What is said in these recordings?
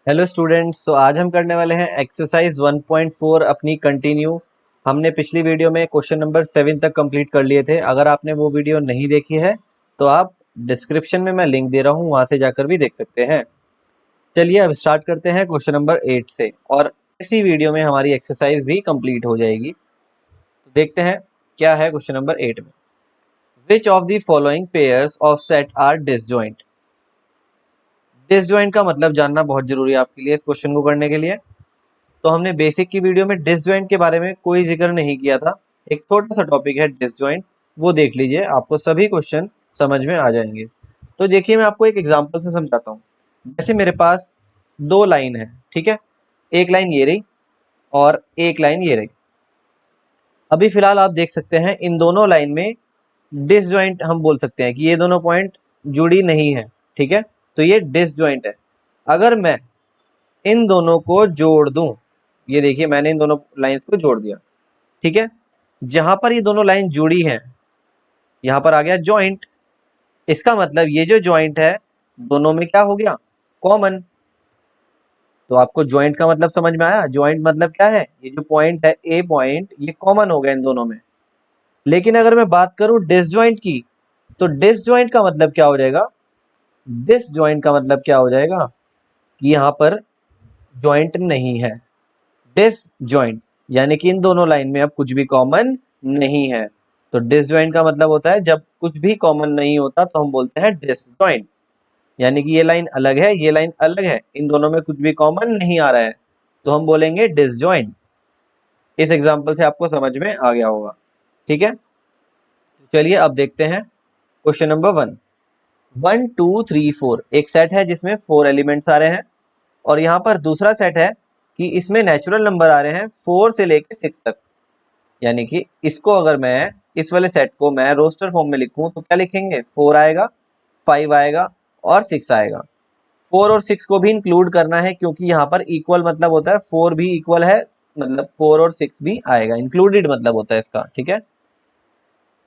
Hello students, तो आज हम करने वाले हैं एक्सरसाइज 1.4 अपनी कंटिन्यू। हमने पिछली वीडियो में क्वेश्चन नंबर 7 तक कंप्लीट कर लिए थे। अगर आपने वो वीडियो नहीं देखी है तो आप डिस्क्रिप्शन में मैं लिंक दे रहा हूँ, वहाँ से जाकर भी देख सकते हैं। चलिए अब स्टार्ट करते हैं क्वेश्चन नंबर 8 से, और इसी वीडियो में हमारी एक्सरसाइज भी कंप्लीट हो जाएगी। तो देखते हैं क्या है क्वेश्चन नंबर 8 में। Which of the following pairs of set are disjoint. Disjoint का मतलब जानना बहुत जरूरी है आपके लिए इस क्वेश्चन को करने के लिए। तो हमने बेसिक की वीडियो में डिसजॉइंट के बारे में कोई जिक्र नहीं किया था। एक छोटा सा टॉपिक है डिसजॉइंट, वो देख लीजिए, आपको सभी क्वेश्चन समझ में आ जाएंगे। तो देखिए, मैं आपको एक एग्जांपल से समझाता हूँ। जैसे मेरे पास दो लाइन है, ठीक है। एक लाइन ये रही और एक लाइन ये रही। अभी फिलहाल आप देख सकते हैं इन दोनों लाइन में डिसजॉइंट हम बोल सकते हैं कि ये दोनों पॉइंट जुड़ी नहीं है, ठीक है। तो ये डिसजॉइंट है। अगर मैं इन दोनों को जोड़ दूं, ये देखिए मैंने इन दोनों लाइंस को जोड़ दिया, ठीक है। जहां पर ये दोनों लाइन जुड़ी हैं, यहां पर आ गया जॉइंट। इसका मतलब ये जो जॉइंट है, दोनों में क्या हो गया, कॉमन। तो आपको जॉइंट का मतलब समझ में आया। जॉइंट मतलब क्या है, ये जो पॉइंट है ए पॉइंट, ये कॉमन हो गया इन दोनों में। लेकिन अगर मैं बात करूं डिसजॉइंट की, तो डिसजॉइंट का मतलब क्या हो जाएगा, डिसजॉइंट का मतलब क्या हो जाएगा कि यहां पर जॉइंट नहीं है। डिसजॉइंट यानी कि इन दोनों लाइन में अब कुछ भी कॉमन नहीं है। तो डिसजॉइंट का मतलब होता है जब कुछ भी कॉमन नहीं होता तो हम बोलते हैं डिसजॉइंट। यानी कि ये लाइन अलग है, ये लाइन अलग है, इन दोनों में कुछ भी कॉमन नहीं आ रहा है, तो हम बोलेंगे डिसजॉइंट। इस एग्जांपल से आपको समझ में आ गया होगा, ठीक है। चलिए अब देखते हैं क्वेश्चन नंबर 1। 1 2 3 4 एक सेट है जिसमें 4 एलिमेंट्स आ रहे हैं, और यहाँ पर दूसरा सेट है कि इसमें नेचुरल नंबर आ रहे हैं 4 से लेके 6 तक। यानी कि इसको अगर मैं, इस वाले सेट को मैं रोस्टर फॉर्म में लिखूं तो क्या लिखेंगे, 4 आएगा, 5 आएगा और 6 आएगा। 4 और 6 को भी इंक्लूड करना है क्योंकि यहाँ पर इक्वल मतलब होता है 4 भी इक्वल है, मतलब 4 और 6 भी आएगा, इंक्लूडेड मतलब होता है इसका, ठीक है।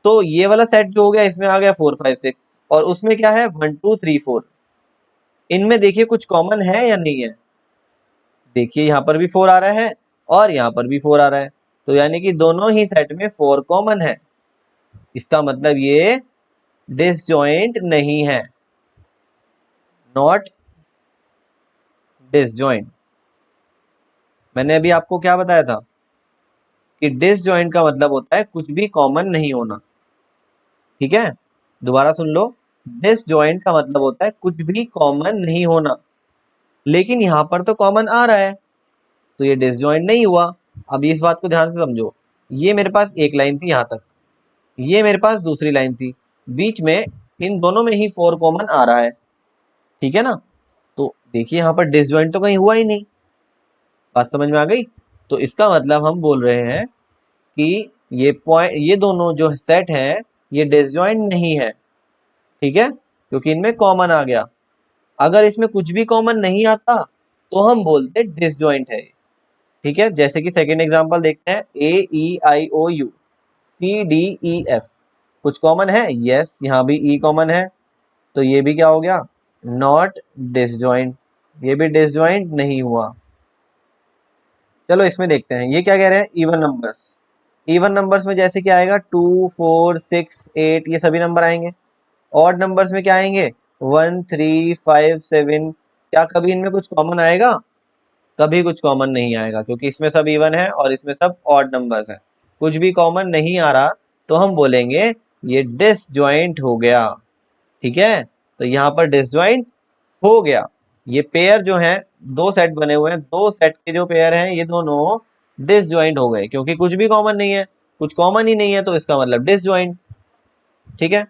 तो ये वाला सेट जो हो गया, इसमें आ गया 4 5 6, और उसमें क्या है 1 2 3 4। इनमें देखिए कुछ कॉमन है या नहीं है। देखिए यहाँ पर भी 4 आ रहा है और यहाँ पर भी 4 आ रहा है, तो यानी कि दोनों ही सेट में 4 कॉमन है। इसका मतलब ये डिसजॉइंट नहीं है, नॉट डिसजॉइंट। मैंने अभी आपको क्या बताया था कि डिसजॉइंट का मतलब होता है कुछ भी कॉमन नहीं होना, ठीक है। दोबारा सुन लो, डिसजॉइंट का मतलब होता है कुछ भी कॉमन नहीं होना। लेकिन यहाँ पर तो कॉमन आ रहा है, तो ये डिसजॉइंट नहीं हुआ। अब इस बात को ध्यान से समझो। ये मेरे पास एक लाइन थी यहाँ तक, ये मेरे पास दूसरी लाइन थी, बीच में इन दोनों में ही 4 कॉमन आ रहा है, ठीक है ना। तो देखिए यहाँ पर डिसजॉइंट तो कहीं हुआ ही नहीं। बात समझ में आ गई। तो इसका मतलब हम बोल रहे हैं कि ये पॉइंट, ये दोनों जो सेट है, ये डिसजॉइंट नहीं है, ठीक है, क्योंकि इनमें कॉमन आ गया। अगर इसमें कुछ भी कॉमन नहीं आता तो हम बोलते डिसजॉइंट है, ठीक है। जैसे कि सेकंड एग्जांपल देखते हैं, A E I O U, C D E F, कुछ कॉमन है, यस, यहाँ भी ई कॉमन है, तो ये भी क्या हो गया, नॉट डिसजॉइंट, ये भी डिसजॉइंट नहीं हुआ। चलो इसमें देखते हैं, ये क्या कह रहे हैं, इवन नंबर्स। इवन नंबर्स में जैसे क्या आएगा, 2 4 6 8, ये सभी नंबर आएंगे। ऑड नंबर्स में क्या आएंगे, 1 3 5 7। क्या कभी इनमें कुछ कॉमन आएगा, कभी कुछ कॉमन नहीं आएगा, क्योंकि इसमें सब इवन है और इसमें सब ऑड नंबर्स हैं। कुछ भी कॉमन नहीं आ रहा तो हम बोलेंगे ये डिसजॉइंट हो गया, ठीक है। तो यहाँ पर डिसजॉइंट हो गया। ये पेयर जो है, दो सेट बने हुए हैं, दो सेट के जो पेयर हैं ये दोनों डिसजॉइंट हो गए, क्योंकि कुछ भी कॉमन नहीं है, कुछ कॉमन ही नहीं है, तो इसका मतलब डिसजॉइंट, ठीक है।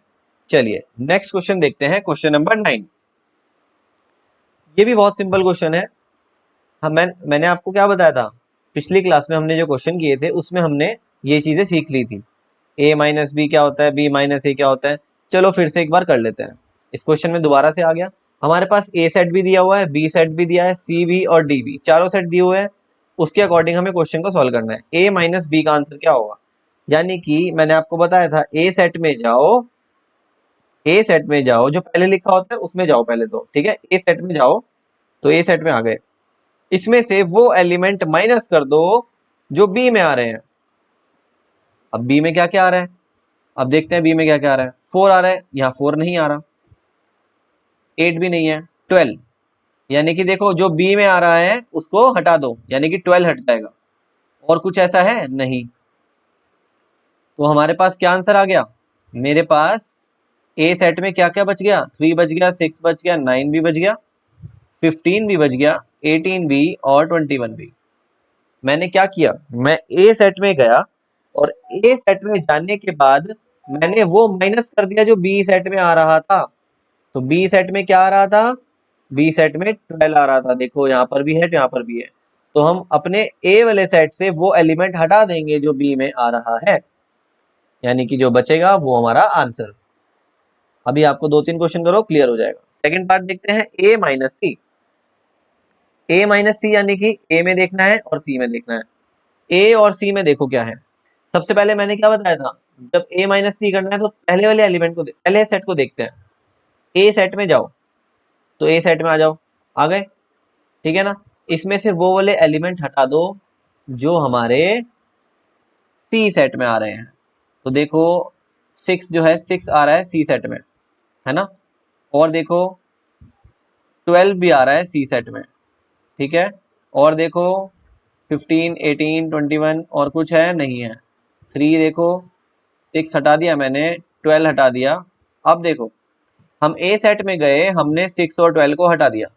चलिए नेक्स्ट क्वेश्चन देखते हैं, क्वेश्चन नंबर 9। ये भी बहुत सिंपल क्वेश्चन है। मैंने आपको क्या बताया था, पिछली क्लास में हमने जो क्वेश्चन किए थे उसमें हमने ये चीजें सीख ली थी। ए माइनस बी क्या होता है, बी माइनस ए क्या होता है। चलो फिर से एक बार कर लेते हैं। इस क्वेश्चन में दोबारा से आ गया, हमारे पास ए सेट भी दिया हुआ है, बी सेट भी दिया है, सी भी और डी भी, चारों सेट दिए हुए हैं। उसके अकॉर्डिंग हमें क्वेश्चन को सॉल्व करना है। ए माइनस बी का आंसर क्या होगा, यानी कि मैंने आपको बताया था ए सेट में जाओ, ए सेट में जाओ, जो पहले लिखा होता है उसमें जाओ पहले तो, ठीक है। ए सेट में जाओ, तो ए सेट में आ गए। इसमें से वो एलिमेंट माइनस कर दो जो बी में आ रहे हैं। अब बी में क्या क्या आ रहा है, अब देखते हैं बी में क्या क्या आ रहा है। 4 आ रहा है, यहाँ 4 नहीं आ रहा, 8 भी नहीं है, 12, यानी कि देखो जो बी में आ रहा है उसको हटा दो, यानी कि 12 हट जाएगा। और कुछ ऐसा है नहीं, तो हमारे पास क्या आंसर आ गया, मेरे पास ए सेट में क्या क्या बच गया, 3 बच गया, 6 बच गया, 9 भी बच गया, 15 भी बच गया, 18 भी और 21 भी। मैंने क्या किया, मैं ए सेट में गया और ए सेट में जाने के बाद मैंने वो माइनस कर दिया जो बी सेट में आ रहा था। तो बी सेट में क्या आ रहा था, बी सेट में 12 आ रहा था, देखो यहाँ पर भी है यहाँ पर भी है। तो हम अपने ए वाले सेट से वो एलिमेंट हटा देंगे जो बी में आ रहा है, यानी कि जो बचेगा वो हमारा आंसर। अभी आपको 2-3 क्वेश्चन करो, क्लियर हो जाएगा। सेकंड पार्ट देखते हैं, ए माइनस सी। ए माइनस सी यानी कि ए में देखना है और सी में देखना है। ए और सी में देखो क्या है। सबसे पहले मैंने क्या बताया था, जब ए माइनस सी करना है तो पहले वाले एलिमेंट को पहले सेट को देखते हैं। ए सेट में जाओ, तो ए सेट में आ जाओ, आ गए, ठीक है ना। इसमें से वो वाले एलिमेंट हटा दो जो हमारे सी सेट में आ रहे हैं। तो देखो 6 जो है 6 आ रहा है सी सेट में, है ना। और देखो 12 भी आ रहा है सी सेट में, ठीक है। और देखो 15, 18, 21 और कुछ है नहीं है। 3 देखो, 6 हटा दिया मैंने, 12 हटा दिया। अब देखो हम ए सेट में गए, हमने 6 और 12 को हटा दिया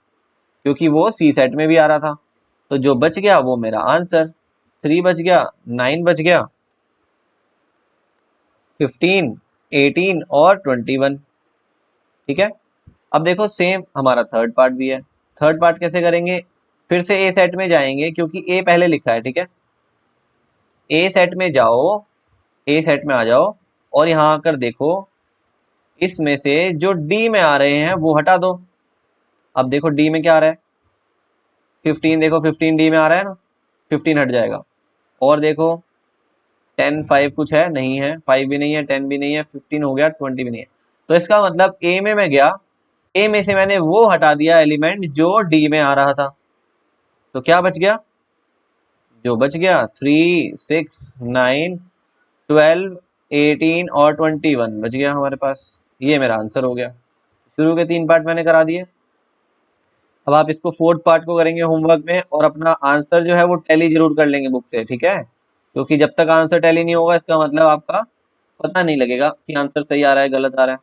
क्योंकि वो सी सेट में भी आ रहा था। तो जो बच गया वो मेरा आंसर, 3 बच गया, 9 बच गया, 15, 18 और 21, ठीक है। अब देखो सेम हमारा थर्ड पार्ट भी है। थर्ड पार्ट कैसे करेंगे, फिर से ए सेट में जाएंगे क्योंकि ए पहले लिखा है, ठीक है। ए सेट में जाओ, ए सेट में आ जाओ और यहाँ आकर देखो इसमें से जो डी में आ रहे हैं वो हटा दो। अब देखो डी में क्या आ रहा है, 15, देखो 15 डी में आ रहा है ना, 15 हट जाएगा। और देखो 10, 5 कुछ है नहीं है, 5 भी नहीं है, 10 भी नहीं है, 15 हो गया, 20 भी नहीं है। तो इसका मतलब ए में मैं गया, ए में से मैंने वो हटा दिया एलिमेंट जो डी में आ रहा था। तो क्या बच गया, जो बच गया 3, 6, 9, 12, 18 और 21 बच गया हमारे पास। ये मेरा आंसर हो गया। शुरू के 3 पार्ट मैंने करा दिए। अब आप इसको फोर्थ पार्ट को करेंगे होमवर्क में और अपना आंसर जो है वो टैली जरूर कर लेंगे बुक से, ठीक है। क्योंकि जब तक आंसर टैली नहीं होगा इसका मतलब आपका पता नहीं लगेगा कि आंसर सही आ रहा है गलत आ रहा है।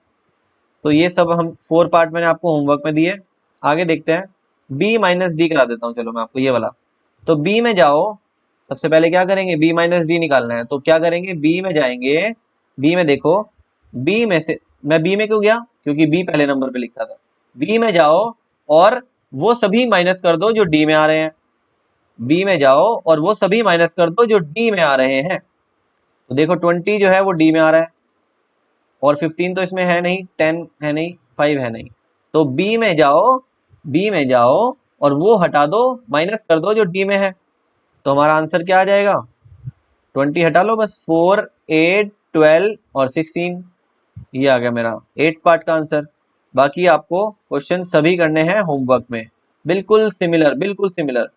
तो ये सब हम 4 पार्ट मैंने आपको होमवर्क में दिए। आगे देखते हैं, बी माइनस डी करा देता हूँ, चलो मैं आपको ये वाला। तो बी में जाओ, सबसे पहले क्या करेंगे, बी माइनस डी निकालना है। तो क्या करेंगे, बी में जाएंगे, बी में देखो, बी में से मैं बी में क्यों गया, क्योंकि बी पहले नंबर पे लिखा था। बी में जाओ और वो सभी माइनस कर दो जो डी में आ रहे हैं। बी में जाओ और वो सभी माइनस कर दो जो डी में आ रहे हैं। तो देखो 20 जो है वो डी में आ रहा है और 15 तो इसमें है नहीं, 10 है नहीं, 5 है नहीं। तो बी में जाओ, बी में जाओ और वो हटा दो, माइनस कर दो जो डी में है। तो हमारा आंसर क्या आ जाएगा, 20 हटा लो बस, 4, 8, 12 और 16। ये आ गया मेरा 8 पार्ट का आंसर। बाकी आपको क्वेश्चन सभी करने हैं होमवर्क में, बिल्कुल सिमिलर, बिल्कुल सिमिलर।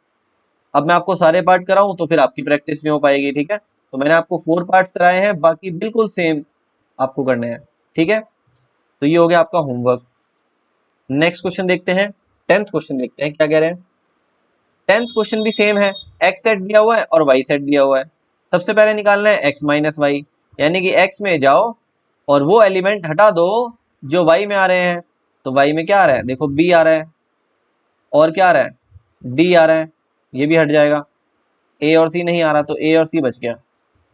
अब मैं आपको सारे पार्ट कराऊं तो फिर आपकी प्रैक्टिस नहीं हो पाएगी, ठीक है। तो मैंने आपको 4 पार्ट्स कराए हैं, बाकी बिल्कुल सेम आपको करने हैं, ठीक है। तो ये हो गया आपका होमवर्क। नेक्स्ट क्वेश्चन देखते हैं, 10th क्वेश्चन देखते हैं क्या कह रहे हैं। 10th क्वेश्चन भी सेम है, एक्स सेट दिया हुआ है और वाई सेट दिया हुआ है। सबसे पहले निकालना है एक्स माइनस वाई, यानी कि एक्स में जाओ और वो एलिमेंट हटा दो जो वाई में आ रहे हैं। तो वाई में क्या आ रहा है, देखो बी आ रहा है और क्या आ रहा है, डी आ रहा है, ये भी हट जाएगा। ए और सी नहीं आ रहा, तो ए और सी बच गया,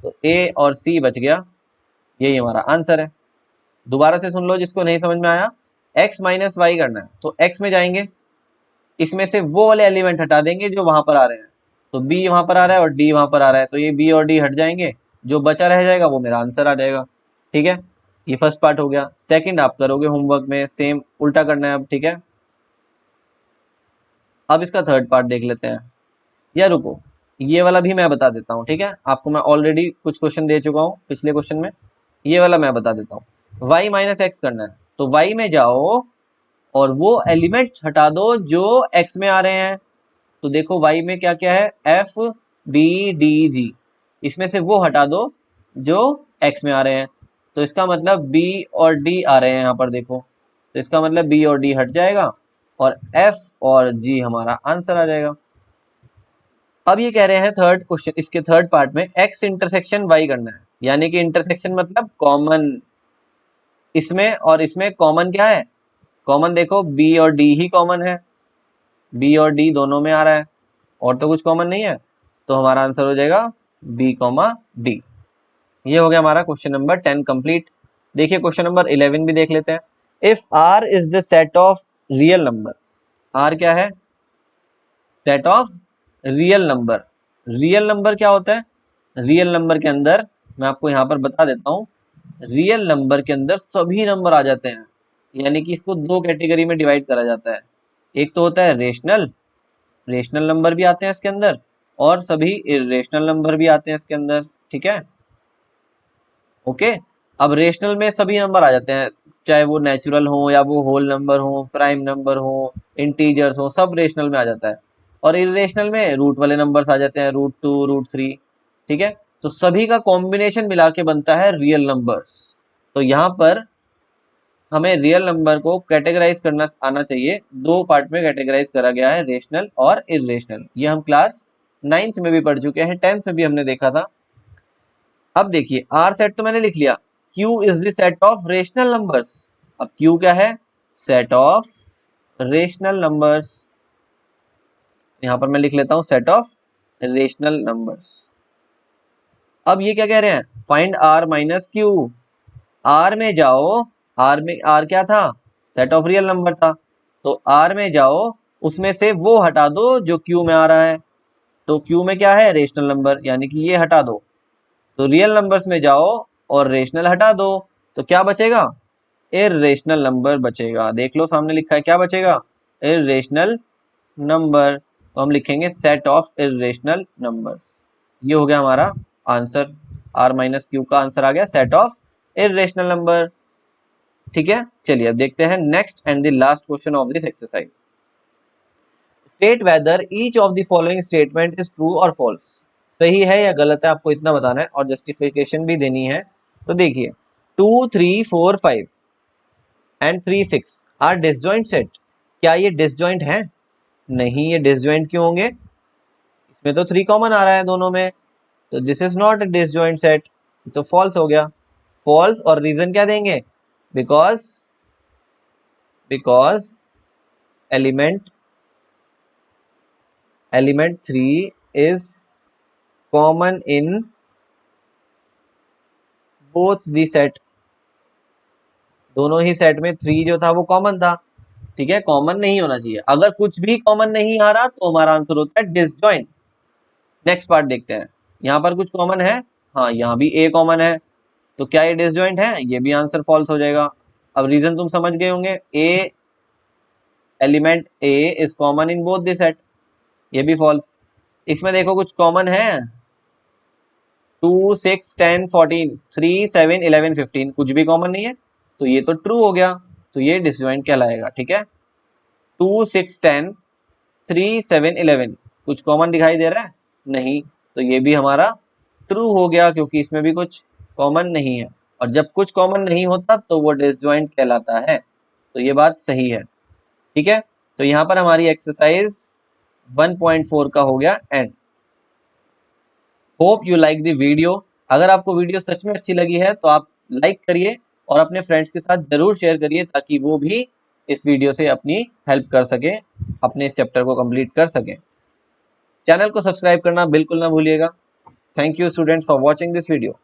तो ए और सी बच गया, यही हमारा आंसर है। दोबारा से सुन लो जिसको नहीं समझ में आया, एक्स माइनस वाई करना है। तो एक्स में जाएंगे, इसमें से वो वाले एलिमेंट हटा देंगे जो वहां पर आ रहे हैं। तो बी वहां पर आ रहा है और डी वहां पर आ रहा है, तो ये बी और डी हट जाएंगे, जो बचा रह जाएगा वो मेरा आंसर आ जाएगा, ठीक है। ये फर्स्ट पार्ट हो गया। सेकंड आप करोगे होमवर्क में, सेम उल्टा करना है अब, ठीक है। अब इसका थर्ड पार्ट देख लेते हैं, या रुको, ये वाला भी मैं बता देता हूँ, ठीक है। आपको मैं ऑलरेडी कुछ क्वेश्चन दे चुका हूँ पिछले क्वेश्चन में, ये वाला मैं बता देता हूँ। y माइनस एक्स करना है, तो y में जाओ और वो एलिमेंट हटा दो जो x में आ रहे हैं। तो देखो y में क्या क्या है, f b d g, इसमें से वो हटा दो जो x में आ रहे हैं, तो इसका मतलब b और d आ रहे हैं यहाँ पर देखो, तो इसका मतलब b और d हट जाएगा और f और g हमारा आंसर आ जाएगा। अब ये कह रहे हैं थर्ड क्वेश्चन, इसके थर्ड पार्ट में x इंटरसेक्शन y करना है, यानी कि इंटरसेक्शन मतलब कॉमन, इसमें और इसमें कॉमन क्या है, कॉमन देखो b और d ही कॉमन है, b और d दोनों में आ रहा है और तो कुछ कॉमन नहीं है, तो हमारा आंसर हो जाएगा b, d। ये हो गया हमारा क्वेश्चन नंबर 10 कंप्लीट। देखिए क्वेश्चन नंबर 11 भी देख लेते हैं। If r is the set of real number, r क्या है, set of real number. Real number क्या होता है, रियल नंबर के अंदर मैं आपको यहाँ पर बता देता हूँ, रियल नंबर के अंदर सभी नंबर आ जाते हैं, यानी कि इसको दो कैटेगरी में डिवाइड करा जाता है। एक तो होता है रेशनल, रेशनल नंबर भी आते हैं इसके अंदर, और सभी इरेशनल नंबर भी आते हैं इसके अंदर, ठीक है, ओके। अब रेशनल में सभी नंबर आ जाते हैं, चाहे वो नेचुरल हो या वो होल नंबर हो, प्राइम नंबर हो, इंटीजर्स हो, सब रेशनल में आ जाता है। और इरेशनल में रूट वाले नंबर्स आ जाते हैं, √2 √3, ठीक है। तो सभी का कॉम्बिनेशन मिला के बनता है रियल नंबर्स। तो यहाँ पर हमें रियल नंबर को कैटेगराइज करना आना चाहिए, दो पार्ट में कैटेगराइज करा गया है, रेशनल और इरेशनल। ये हम क्लास 9th में भी पढ़ चुके हैं, 10th में भी हमने देखा था। अब देखिए आर सेट तो मैंने लिख लिया, Q is the set of rational numbers. अब Q क्या है, सेट ऑफ रेशनल नंबर्स, यहां पर मैं लिख लेता हूं सेट ऑफ रेशनल नंबर्स। अब ये क्या कह रहे हैं, find R minus Q। R में जाओ, R में R क्या था, सेट ऑफ रियल नंबर था, तो R में जाओ, उसमें से वो हटा दो जो Q में आ रहा है, तो Q में क्या है, रेशनल नंबर, यानी कि ये हटा दो, तो रियल नंबर्स में जाओ और रेशनल हटा दो, तो क्या बचेगा, इर्रेशनल नंबर बचेगा। देख लो सामने लिखा है क्या बचेगा, इर्रेशनल नंबर, तो हम लिखेंगे सेट ऑफ इर्रेशनल नंबर्स। ये हो गया हमारा आंसर, R माइनस क्यू का आंसर आ गया सेट ऑफ इर्रेशनल नंबर, ठीक है। चलिए अब देखते हैं next and the last question of this exercise. State whether each of the following statement is true और फॉल्स, सही है या गलत है, आपको इतना बताना है और जस्टिफिकेशन भी देनी है। तो देखिए 2 3 4 5 एंड 3 6 आर डिसजॉइंट सेट, क्या ये डिसजॉइंट है, नहीं, ये डिसजॉइंट क्यों होंगे, इसमें तो 3 कॉमन आ रहा है दोनों में, तो this is not a disjoint set, तो फॉल्स हो गया, फॉल्स। और रीजन क्या देंगे, because because element 3 is common in both the set, दोनों ही सेट में 3 जो था वो कॉमन था, ठीक है, कॉमन नहीं होना चाहिए। अगर कुछ भी कॉमन नहीं आ रहा तो हमारा आंसर होता है डिसजॉइंट। नेक्स्ट पार्ट देखते हैं, यहाँ पर कुछ कॉमन है, हाँ यहाँ भी ए कॉमन है, तो क्या ये डिसजॉइंट है, ये भी आंसर फॉल्स हो जाएगा। अब रीजन तुम समझ गए होंगे, A element A is common in both the set, ये भी फॉल्स। इसमें देखो कुछ कॉमन है, 2 6 10 14 3 7 11 15, कुछ भी कॉमन नहीं है, तो ये तो ट्रू हो गया, तो ये डिसजॉइंट कहलाएगा, ठीक है। 2 6 10 3 7 11 कुछ कॉमन दिखाई दे रहा है, नहीं, तो ये भी हमारा ट्रू हो गया, क्योंकि इसमें भी कुछ कॉमन नहीं है, और जब कुछ कॉमन नहीं होता तो वो डिसजॉइंट कहलाता है, तो ये बात सही है, ठीक है। तो यहाँ पर हमारी एक्सरसाइज 1.4 का हो गया and. Hope you like the video, अगर आपको वीडियो सच में अच्छी लगी है तो आप लाइक करिए और अपने फ्रेंड्स के साथ जरूर शेयर करिए, ताकि वो भी इस वीडियो से अपनी हेल्प कर सके, अपने इस चैप्टर को कंप्लीट कर सके। चैनल को सब्सक्राइब करना बिल्कुल ना भूलिएगा। Thank you students for watching this video.